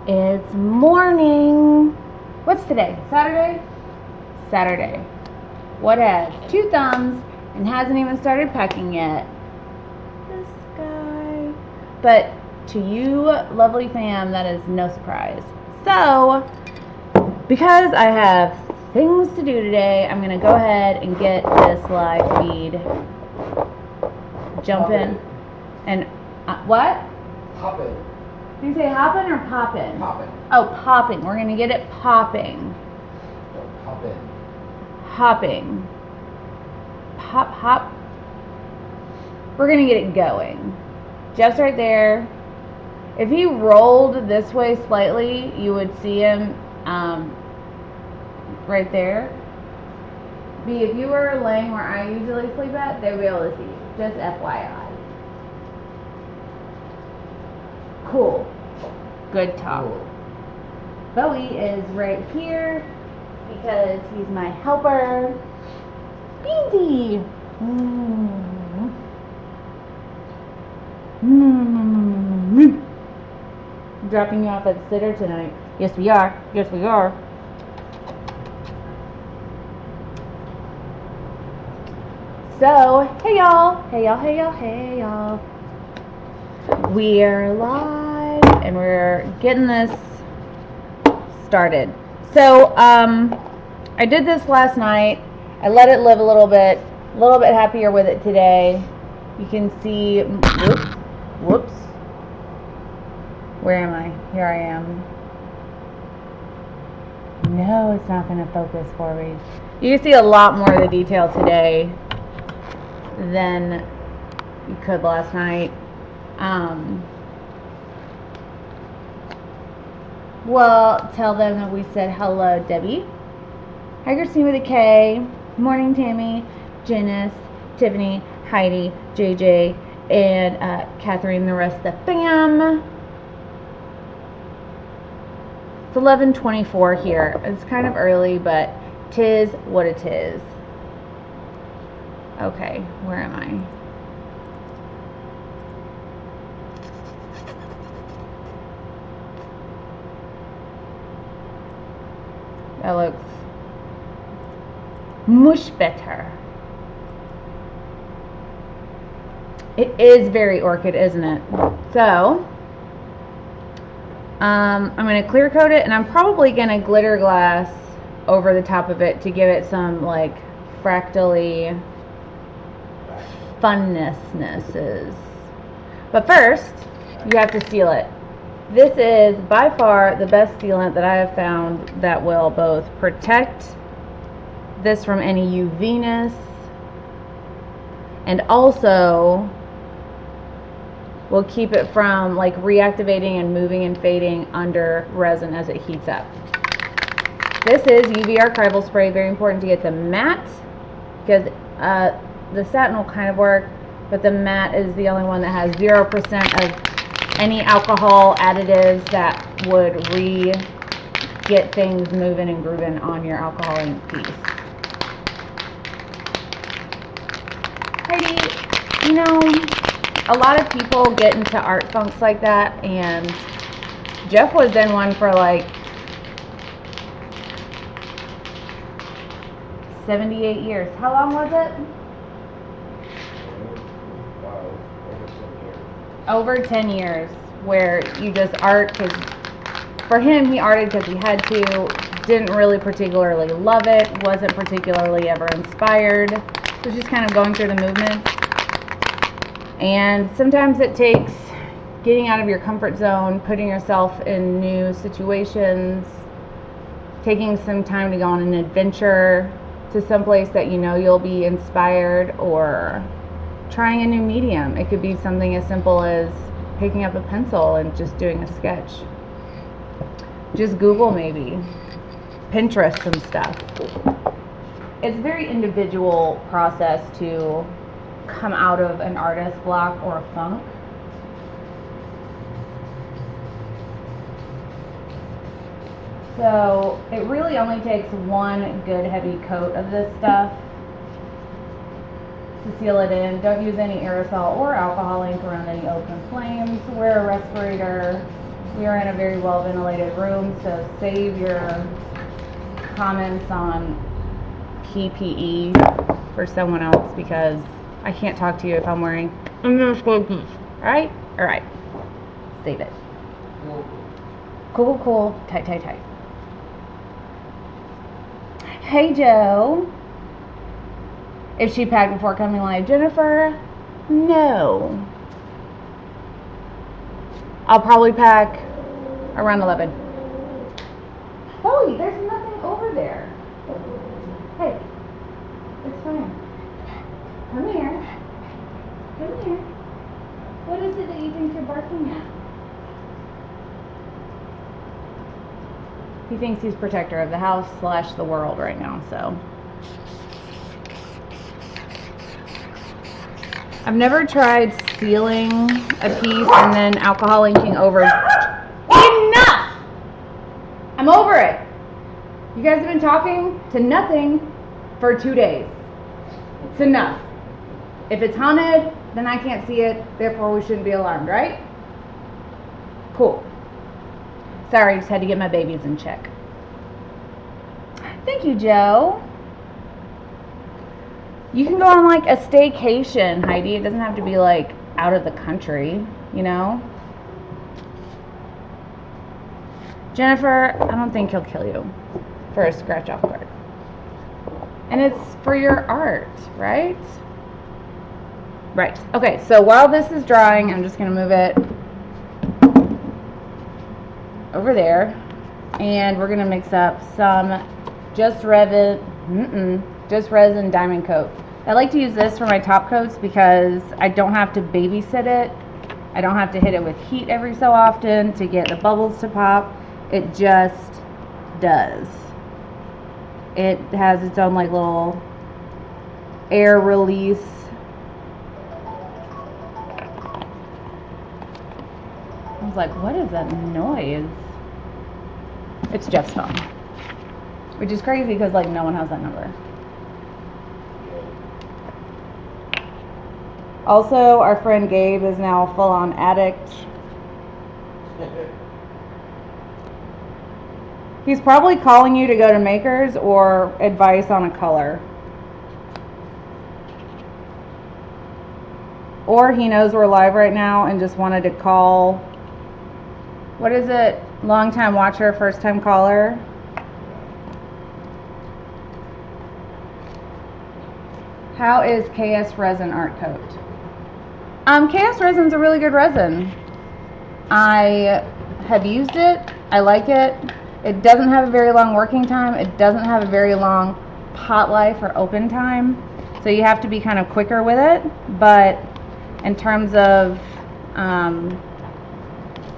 It's morning. What's today? Saturday? Saturday. What has 2 thumbs and hasn't even started packing yet? This guy. But to you, lovely fam, that is no surprise. So, because I have things to do today, I'm going to go ahead and get this live feed. Jump in. And, what? Poppin'. Did you say hoppin' or poppin'? Poppin'. Oh, popping. We're going to get it popping. No, poppin'. Hopping. Hop, hop. We're going to get it going. Jeff's right there. If he rolled this way slightly, you would see him right there. B, if you were laying where I usually sleep at, they would be able to see you. Just FYI. Cool. Good talk. Cool. Bowie is right here because he's my helper. Beansy. Dropping you off at the sitter tonight. Yes, we are. Yes, we are. So, hey y'all. Hey y'all, hey y'all, hey y'all. We're live and we're getting this started. So, I did this last night. I let it live a little bit happier with it today. You can see, whoops. Where am I? Here I am. No, it's not going to focus for me. You can see a lot more of the detail today than you could last night. Well, tell them that we said hello, Debbie. Hi, Christine with a K. Morning, Tammy, Janice, Tiffany, Heidi, JJ, and Catherine, the rest of the fam. It's 11:24 here. It's kind of early, but 'tis what it is. Okay, where am I? That looks much better. It is very orchid, isn't it? So, I'm going to clear coat it, and I'm probably going to glitter glass over the top of it to give it some, like, fractally funnesses. But first, you have to seal it. This is by far the best sealant that I have found that will both protect this from any UV-ness and also will keep it from like reactivating and moving and fading under resin as it heats up. This is UV archival spray. Very important to get the matte because the satin will kind of work, but the matte is the only one that has 0% of any alcohol additives that would get things moving and grooving on your alcohol ink piece. Heidi, you know, a lot of people get into art funks like that, and Jeff was in one for like 78 years. How long was it? Over 10 years, where you just art, because for him, he arted because he had to, didn't really particularly love it, wasn't particularly ever inspired, was just kind of going through the movement. And sometimes it takes getting out of your comfort zone, putting yourself in new situations, taking some time to go on an adventure to someplace that you know you'll be inspired, or trying a new medium. It could be something as simple as picking up a pencil and just doing a sketch. Just Google maybe. Pinterest some stuff. It's a very individual process to come out of an artist block or a funk. So it really only takes one good heavy coat of this stuff to seal it in. Don't use any aerosol or alcohol ink around any open flames. Wear a respirator We are in a very well ventilated room, so save your comments on PPE for someone else because I can't talk to you if I'm wearing Alright? Alright. Save it. Cool. Tight. Hey Joe. If she packed before coming live, Jennifer? No. I'll probably pack around 11. Chloe, there's nothing over there. Hey, it's fine. Come here. What is it that you think you're barking at? He thinks he's protector of the house / the world right now, so. I've never tried sealing a piece and then alcohol inking over. Enough! I'm over it. You guys have been talking to nothing for 2 days. It's enough. If it's haunted, then I can't see it, therefore we shouldn't be alarmed, right? Cool. Sorry, just had to get my babies in check. Thank you, Joe. You can go on like a staycation, Heidi. It doesn't have to be like out of the country, you know? Jennifer, I don't think he'll kill you for a scratch off card. And it's for your art, right? Right. Okay, so while this is drying, I'm just going to move it over there. And we're going to mix up some just resin diamond coat. I like to use this for my top coats because I don't have to babysit it. I don't have to hit it with heat every so often to get the bubbles to pop. It just does. It has its own like little air release. I was like, what is that noise? It's Jeff's phone. Which is crazy because like no one has that number. Also, our friend Gabe is now full on addict. He's probably calling you to go to Makers or advice on a color. Or he knows we're live right now and just wanted to call. What is it? Long time watcher, first time caller. How is KS Resin art coat? KS Resin's a really good resin. I have used it. I like it. It doesn't have a very long working time. It doesn't have a very long pot life or open time. So you have to be kind of quicker with it. But in terms of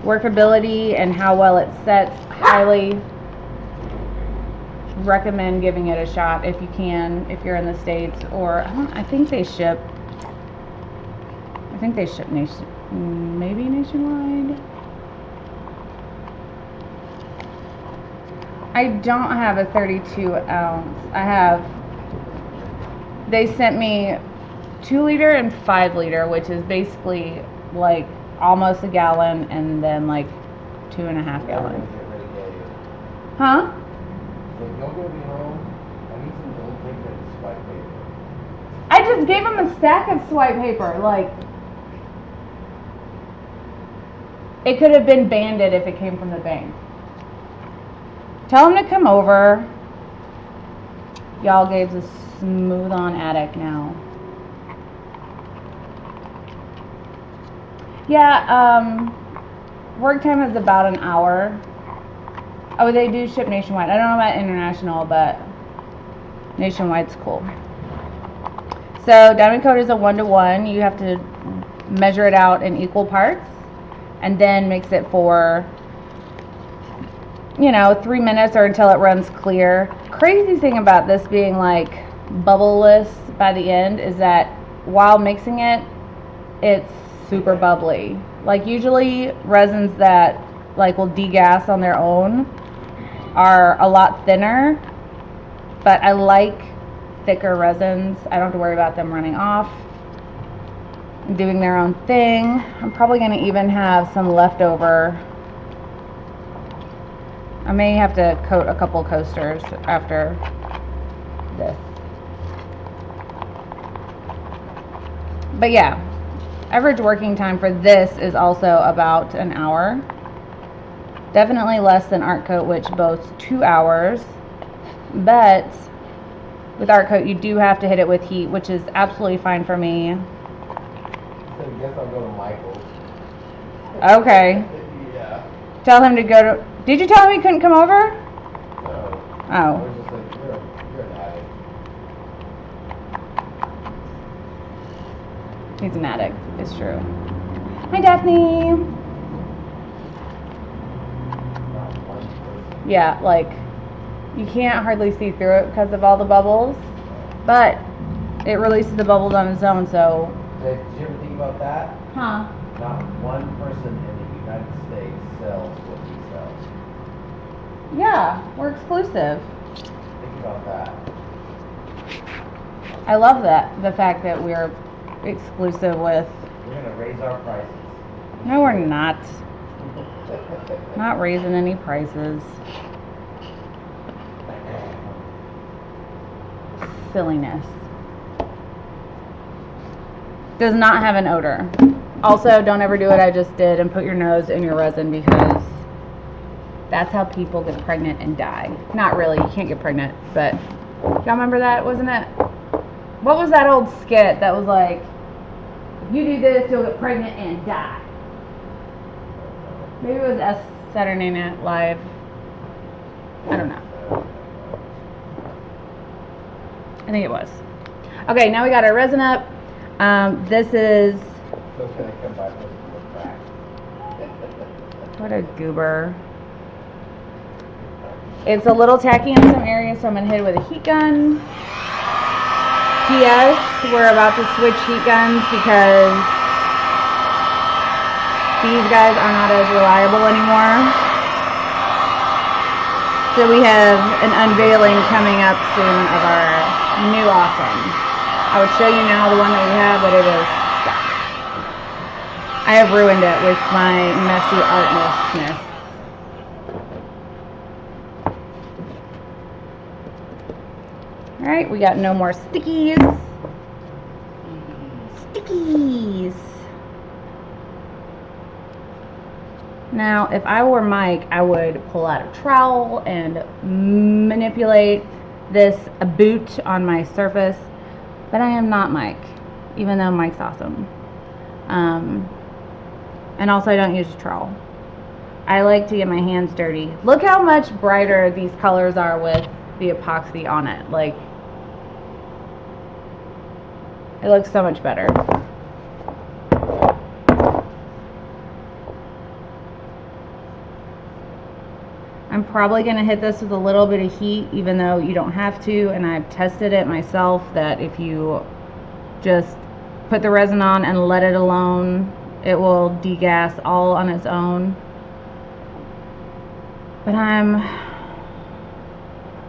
workability and how well it sets, highly recommend giving it a shot if you can, if you're in the States, or I think they ship maybe nationwide. I don't have a 32 ounce. They sent me 2 liter and 5 liter, which is basically like almost a gallon and then like 2.5 gallons. Huh? Don't go be home. I need some old paper and swipe paper. I just gave him a stack of swipe paper. Like, it could have been banded if it came from the bank. Tell him to come over. Y'all Gabe's a smooth on addict now. Yeah, work time is about an hour. Oh, they do ship nationwide. I don't know about international, but nationwide's cool. So diamond coat is a 1-to-1. You have to measure it out in equal parts and then mix it for, 3 minutes or until it runs clear. Crazy thing about this being like bubbleless by the end is that while mixing it, it's super bubbly. Like usually resins that like will degas on their own are a lot thinner, but I like thicker resins. I don't have to worry about them running off, doing their own thing. I'm probably going to even have some leftover I may have to coat a couple coasters after this. But yeah, average working time for this is also about an hour. Definitely less than Art Coat, which boasts 2 hours. But with Art Coat, you do have to hit it with heat, which is absolutely fine for me. So I guess I'll go to Michael's. Okay. Yeah. Tell him to go to... Did you tell him he couldn't come over? No. I Oh. was just like, you're an addict. He's an addict. It's true. Hi, Daphne. Not one person. Yeah, like, you can't hardly see through it because of all the bubbles. But it releases the bubbles on its own, so... Did you ever think about that? Huh? Not one person in the United States sells what he sells. Yeah, we're exclusive. Think about that. I love that. The fact that we're exclusive with... We're going to raise our prices. No, we're not. Not raising any prices. Silliness. Does not have an odor. Also, don't ever do what I just did and put your nose in your resin, because that's how people get pregnant and die. Not really, you can't get pregnant, but y'all remember that, wasn't it? What was that old skit that was like, if you do this, you'll get pregnant and die? Maybe it was Saturday Night Live. I don't know. I think it was. Okay, now we got our resin up. This is... So it's going to come back with a crack. What a goober. It's a little tacky in some areas, so I'm going to hit it with a heat gun. P.S. We're about to switch heat guns because these guys are not as reliable anymore. So we have an unveiling coming up soon of our new awesome. I would show you now the one that we have, but it is... I have ruined it with my messy artness. Alright, we got no more stickies. Stickies. Now, if I were Mike, I would pull out a trowel and manipulate this boot on my surface. But I am not Mike, even though Mike's awesome. And also I don't use a trowel. I like to get my hands dirty. Look how much brighter these colors are with the epoxy on it. Like, it looks so much better. I'm probably going to hit this with a little bit of heat, even though you don't have to, and I've tested it myself that if you just put the resin on and let it alone, it will degas all on its own. But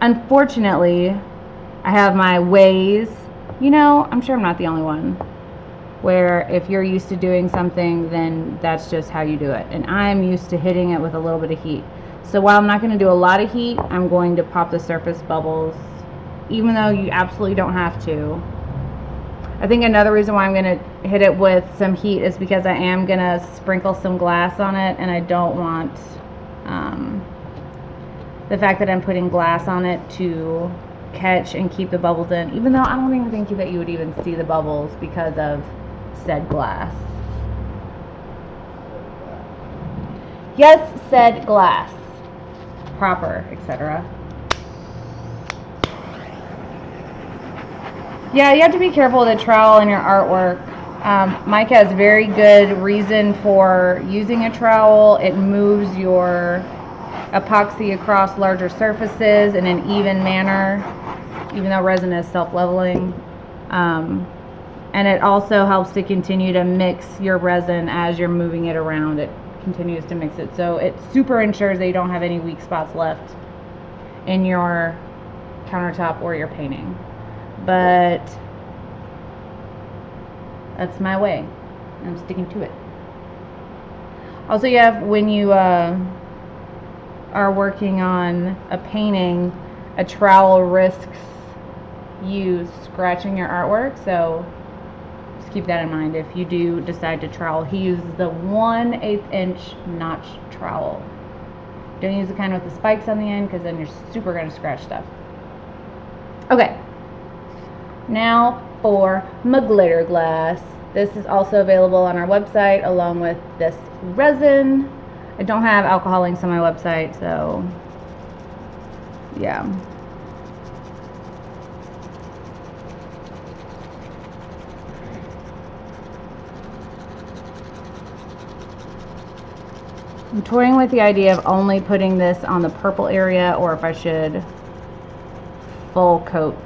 unfortunately, I have my ways. You know, I'm sure I'm not the only one, where if you're used to doing something, then that's just how you do it. And I'm used to hitting it with a little bit of heat. So while I'm not going to do a lot of heat, I'm going to pop the surface bubbles, even though you absolutely don't have to. I think another reason why I'm going to hit it with some heat is because I am going to sprinkle some glass on it, and I don't want the fact that I'm putting glass on it to catch and keep the bubbles in, even though I don't even think that you would even see the bubbles because of said glass. Yes, said glass. Proper, etc. Yeah, you have to be careful with a trowel in your artwork. Mike has very good reason for using a trowel. It moves your epoxy across larger surfaces in an even manner, even though resin is self-leveling. And it also helps to continue to mix your resin as you're moving it around. It continues to mix it, so it super ensures that you don't have any weak spots left in your countertop or your painting. But that's my way. I'm sticking to it. Also, you have, when you are working on a painting, a trowel risks you scratching your artwork, so just keep that in mind if you do decide to trowel. He uses the 1/8 inch notch trowel. Don't use the kind with the spikes on the end because then you're super going to scratch stuff. Okay, now for my glitter glass. This is also available on our website along with this resin. I don't have alcohol links on my website, so yeah. I'm toying with the idea of only putting this on the purple area or if I should full coat.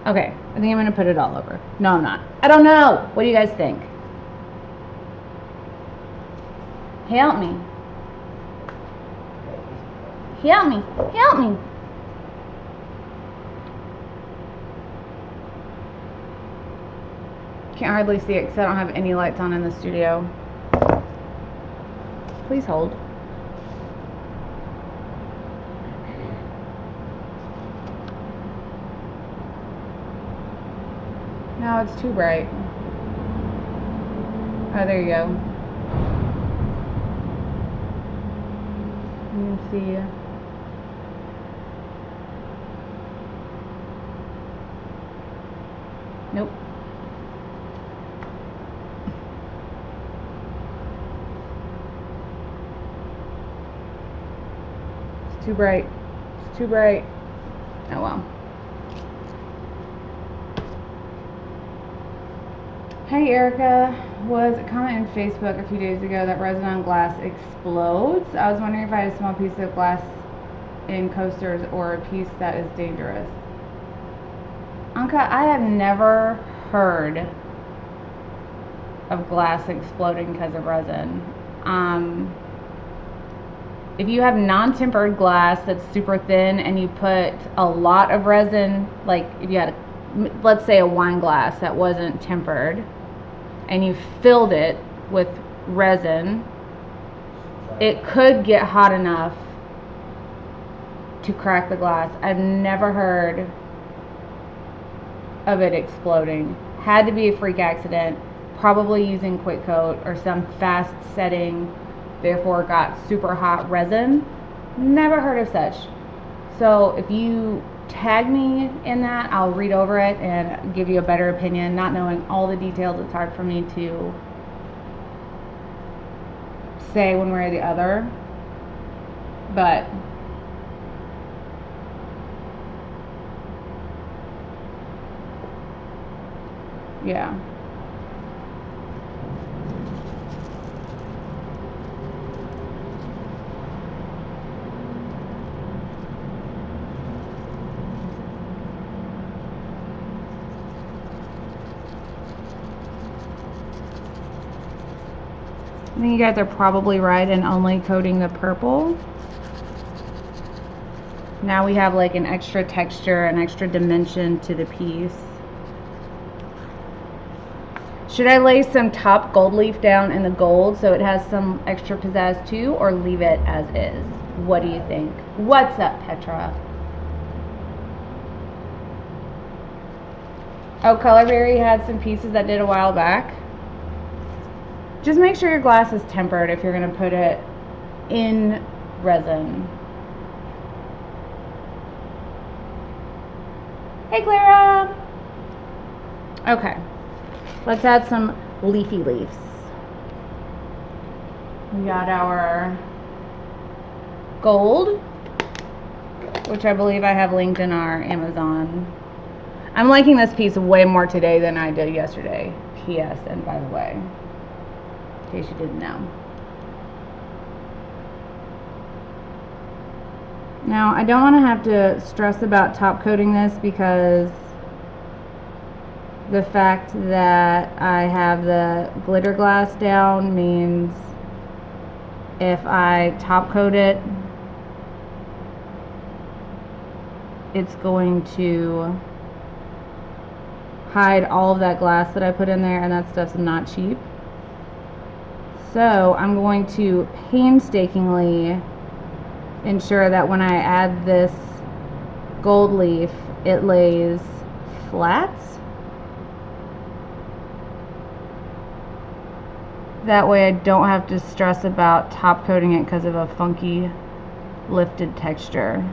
Okay, I think I'm gonna put it all over. No, I'm not. I don't know. What do you guys think? Help me. Help me. Help me. Can't hardly see it because I don't have any lights on in the studio. Please hold. No, it's too bright. Oh, there you go. You can see. Nope. It's too bright. It's too bright. Oh well. Hey Erica, was a comment in Facebook a few days ago that resin on glass explodes. I was wondering if I had a small piece of glass in coasters or a piece that is dangerous. Anka, I have never heard of glass exploding because of resin. If you have non-tempered glass that's super thin and you put a lot of resin, like if you had, let's say, a wine glass that wasn't tempered, and you filled it with resin, it could get hot enough to crack the glass. I've never heard of it exploding. Had to be a freak accident, probably using quick coat or some fast setting, therefore got super hot resin. Never heard of such. So if you tag me in that, I'll read over it and give you a better opinion. Not knowing all the details, it's hard for me to say one way or the other, but yeah. I think you guys are probably right in only coating the purple. Now we have like an extra texture, an extra dimension to the piece. Should I lay some top gold leaf down in the gold so it has some extra pizzazz too, or leave it as is? What do you think? What's up, Petra? Oh, Colorberry had some pieces that did a while back. Just make sure your glass is tempered if you're going to put it in resin. Hey, Clara! Okay, let's add some leafy leaves. We got our gold, which I believe I have linked in our Amazon. I'm liking this piece way more today than I did yesterday. P.S. And by the way, in case you didn't know. Now, I don't want to have to stress about top coating this because the fact that I have the glitter glass down means if I top coat it, it's going to hide all of that glass that I put in there, and that stuff's not cheap. So I'm going to painstakingly ensure that when I add this gold leaf, it lays flat. That way I don't have to stress about top coating it because of a funky lifted texture.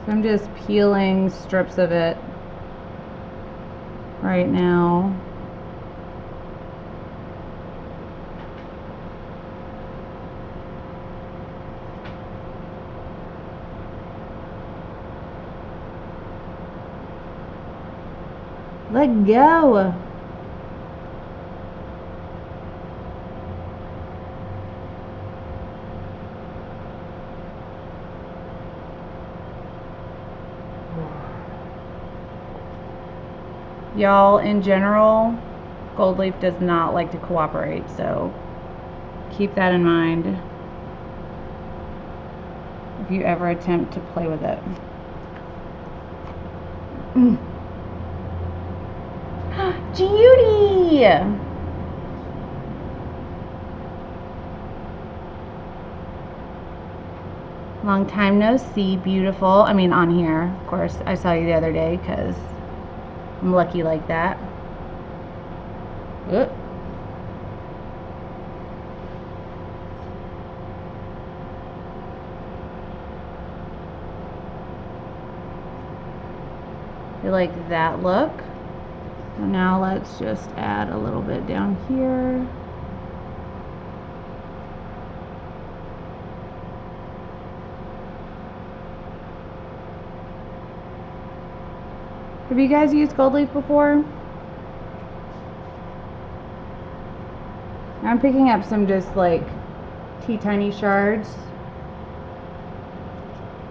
So I'm just peeling strips of it right now. Let go. Y'all, in general, gold leaf does not like to cooperate, so keep that in mind if you ever attempt to play with it. Judy! Long time no see, beautiful. I mean, on here, of course. I saw you the other day because I'm lucky like that. Oop. You like that look? So now let's just add a little bit down here. Have you guys used gold leaf before? I'm picking up some just like teeny shards.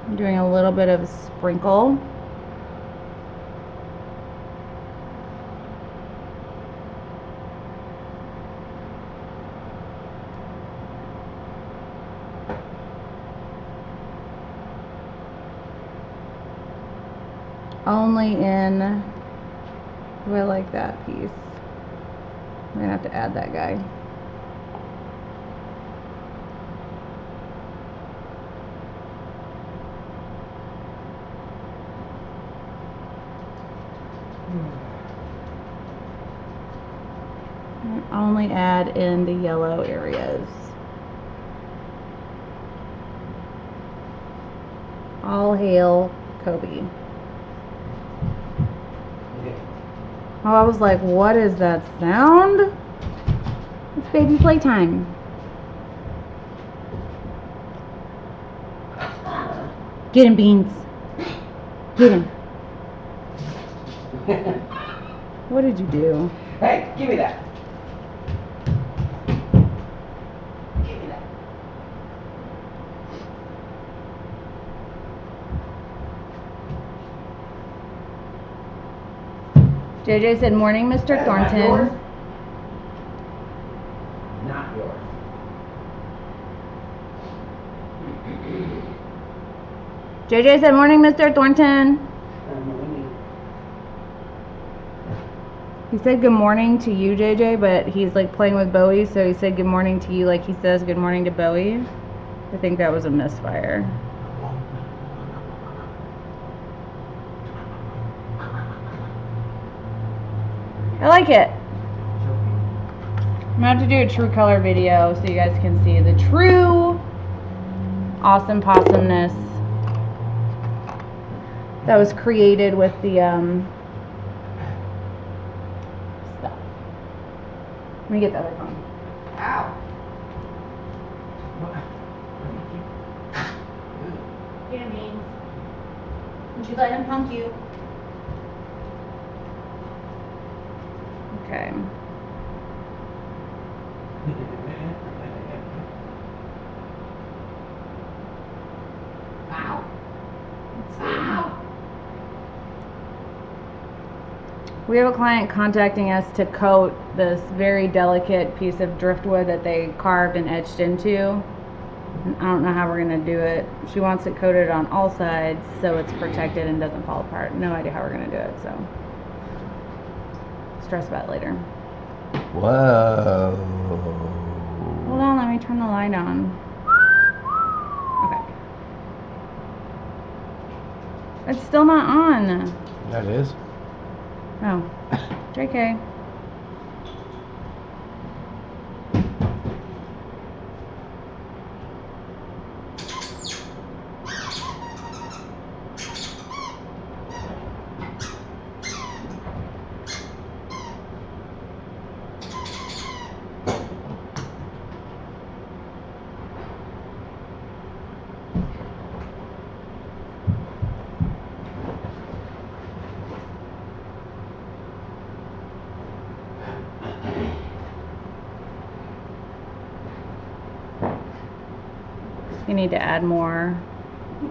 I'm doing a little bit of a sprinkle. Only in, oh, I like that piece. I'm gonna have to add that guy. Only add in the yellow areas. All hail Kobe. Oh, I was like, what is that sound? It's baby playtime. Get him, Beans. Get him. What did you do? Hey, give me that. Give me that. JJ said, morning, Mr. That is not Thornton. yours. Not yours. JJ said, morning, Mr. Thornton. He said good morning to you, JJ, but he's like playing with Bowie, so he said good morning to you like he says good morning to Bowie. I think that was a misfire. I like it. I'm gonna have to do a true color video so you guys can see the true awesome possumness that was created with the stuff. Let me get the other phone. Ow. Get him, Beans. Would you let him punk you? Okay. Ow. Let's see. Ow. We have a client contacting us to coat this very delicate piece of driftwood that they carved and etched into. I don't know how we're gonna do it. She wants it coated on all sides so it's protected and doesn't fall apart. No idea how we're gonna do it, so stress about it later. Whoa. Hold on, let me turn the light on. Okay. It's still not on. That is. Oh. JK. You need to add more. Do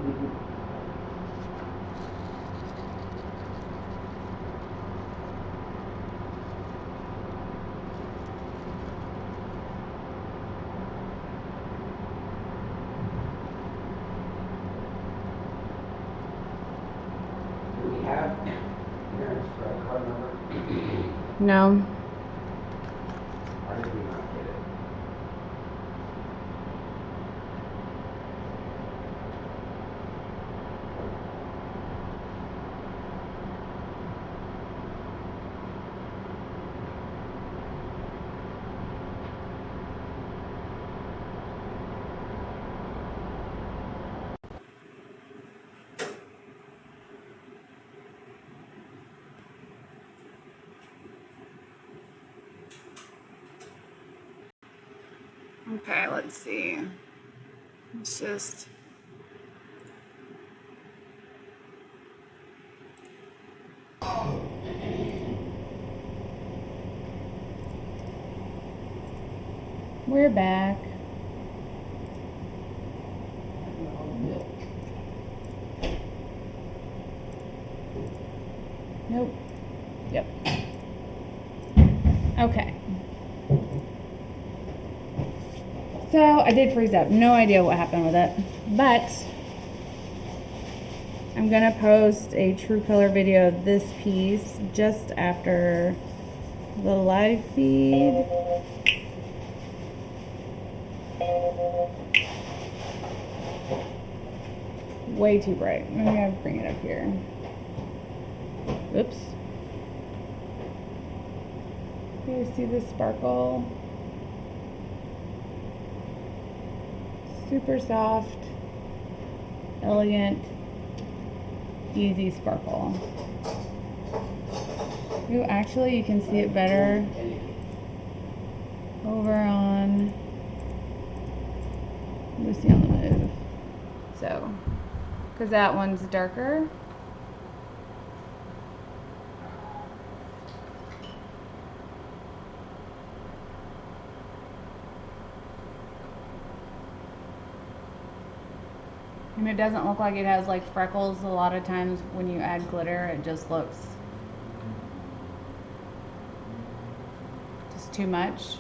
we have Karen's credit card number? No. Why did we not get it? Okay, let's see. It's just... We're back. Nope. Yep. Okay. So I did freeze up. No idea what happened with it. But I'm gonna post a true color video of this piece just after the live feed. Way too bright. Maybe I'll bring it up here. Oops. You see the sparkle? Super soft, elegant, easy sparkle. Ooh, actually, you can see it better over on Lucy on the Move. So, because that one's darker. And it doesn't look like it has like freckles. A lot of times when you add glitter, it just looks just too much.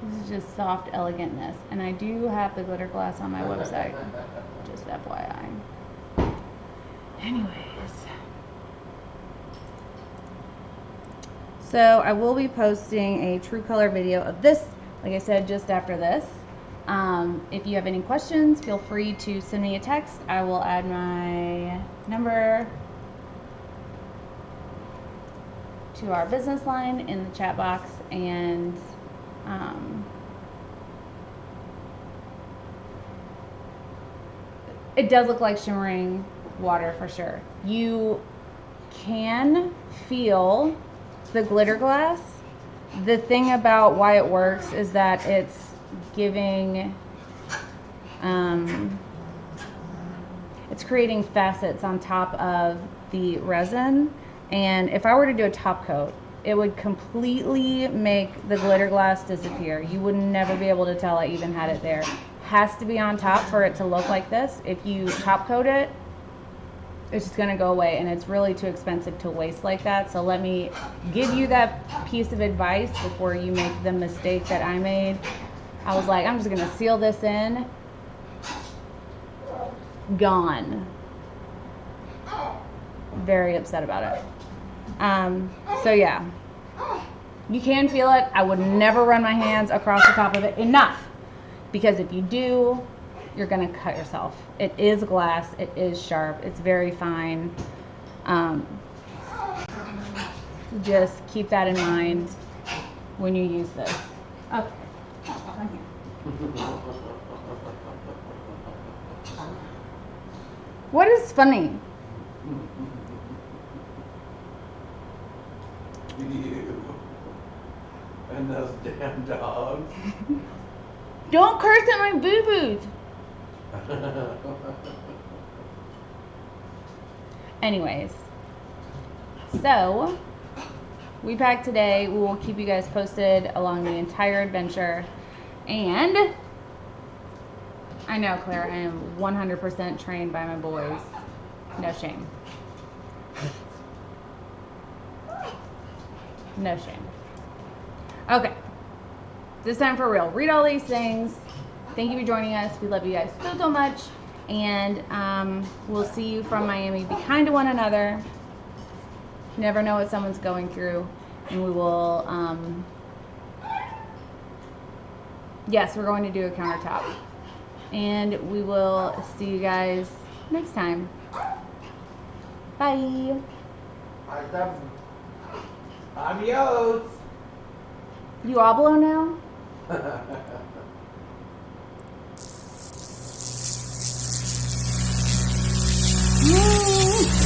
This is just soft elegantness. And I do have the glitter glass on my website, just FYI. Anyways. So I will be posting a true color video of this, like I said, just after this. If you have any questions, feel free to send me a text. I will add my number to our business line in the chat box, and it does look like shimmering water for sure. You can feel the glitter glass. The thing about why it works is that it's giving it's creating facets on top of the resin, and if I were to do a top coat, it would completely make the glitter glass disappear. You would never be able to tell I even had it there. Has to be on top for it to look like this. If you top coat it, it's just gonna go away, and it's really too expensive to waste like that. So let me give you that piece of advice before you make the mistake that I made. I was like, I'm just gonna seal this in gone. Very upset about it. So yeah, you can feel it. I would never run my hands across the top of it enough, because if you do, you're gonna cut yourself. It is glass, it is sharp, it's very fine. Just keep that in mind when you use this. Okay. What is funny? You and those damn dogs. Don't curse at my boo-boos. Anyways, so we packed today. We will keep you guys posted along the entire adventure. And I know, Claire, I am 100% trained by my boys. No shame. No shame. Okay. This time for real. Read all these things. Thank you for joining us. We love you guys so, so much. And we'll see you from Miami. Be kind to one another. You never know what someone's going through. And we will, yes, we're going to do a countertop. And we will see you guys next time. Bye. Adios. You all blow now? Mm.